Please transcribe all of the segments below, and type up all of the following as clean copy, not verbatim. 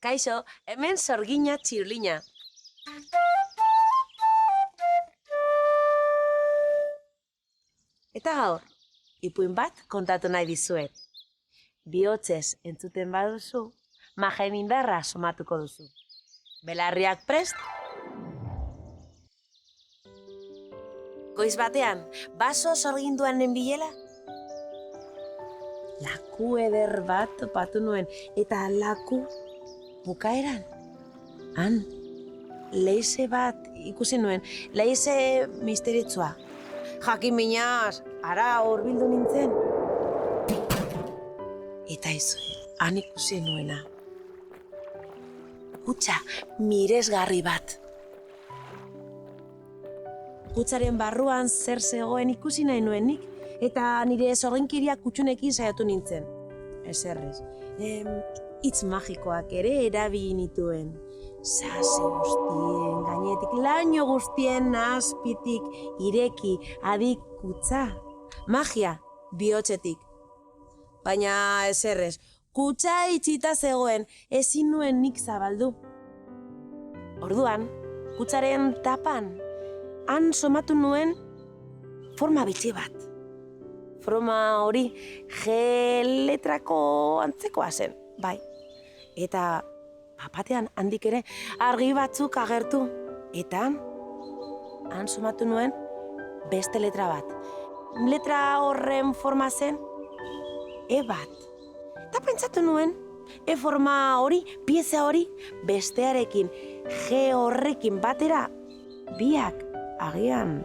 Kaixo, hemen Sorgina Txirlina. Eta gaur, ipuin bat kontatu nahi dizuet. Bihotzez entzuten baduzu, majain indarra somatuko duzu. Belarriak prest? Goiz batean, baso sorginduan nenbilela? Laku eder bat topatu nuen, eta laku bukaeran. Han, leize bat ikusi nuen, leize misteritsua. Jakin minaz, ara horbildu nintzen. Eta izu, han ikusi nuena. Kutxa miresgarri bat. Kutsaren barruan zer zegoen ikusi nahi nuenik, eta nire sorginkiria kutxunekin saiatu nintzen. Eserrez. Hitz magikoak ere erabili nituen. Sase guztien gainetik, laino guztien azpitik, ireki, adik kutxa. Magia, bihotzetik. Baina eserrez, kutxa itxita zegoen, ezin nuen nik zabaldu. Orduan, kutsaren tapan, han somatu nuen forma bitxi bat. Forma hori G letrako antzekoa zen, bai. Eta batean handik ere argi batzuk agertu. Eta han somatu nuen beste letra bat. Letra horren forma zen E bat. Eta pentsatu nuen, E forma hori, pieza hori, bestearekin, G horrekin batera, biak agian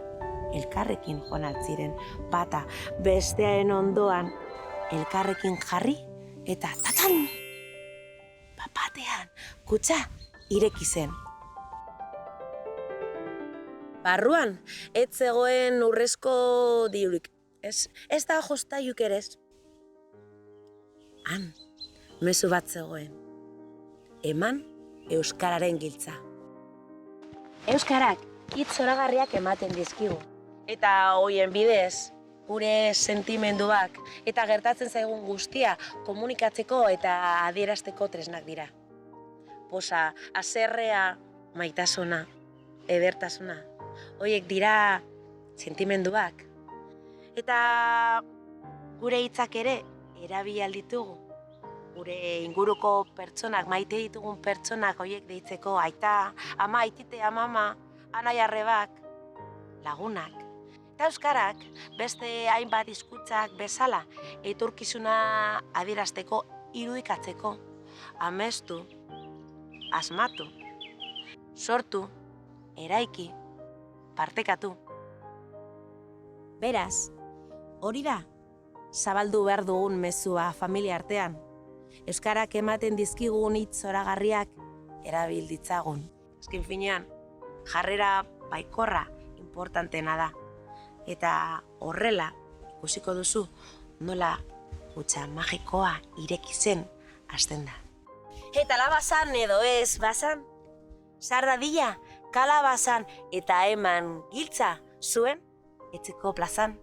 elkarrekin joan altziren, bata bestearen ondoan elkarrekin jarri, eta tatan! Batean, kutxa ireki zen. Barruan, ez zegoen urrezko dirurik, ez da jostaiuk ere ez. Han, mezu bat zegoen. Eman euskararen giltza. Euskarak hitz zoragarriak ematen dizkigu. Eta hoien bidez, gure sentimenduak eta gertatzen zaigun guztia komunikatzeko eta adierazteko tresnak dira. Posa, haserrea, maitasuna, edertasuna. Hoiek dira sentimenduak. Eta gure hitzak ere erabili ditugu. Gure inguruko pertsonak, maite ditugun pertsonak hoiek deitzeko aita, ama, aitite, amama, anai arrebak, lagunak. Eta euskarak beste hainbat hizkuntzak bezala etorkizuna adierazteko, irudikatzeko, amestu, asmatu, sortu, eraiki, partekatu. Beraz, hori da, zabaldu behar dugun mezua familia artean. Euskarak ematen dizkigun hitz zoragarriak erabil ditzagun. Azken finean, jarrera baikorra importantena da. Eta horrela ikusiko duzu nola kutxa magikoa ireki zen hasten da. Eta labazan edo ez bazan, sardadila kalabazan eta eman giltza zuen etxeko plazan.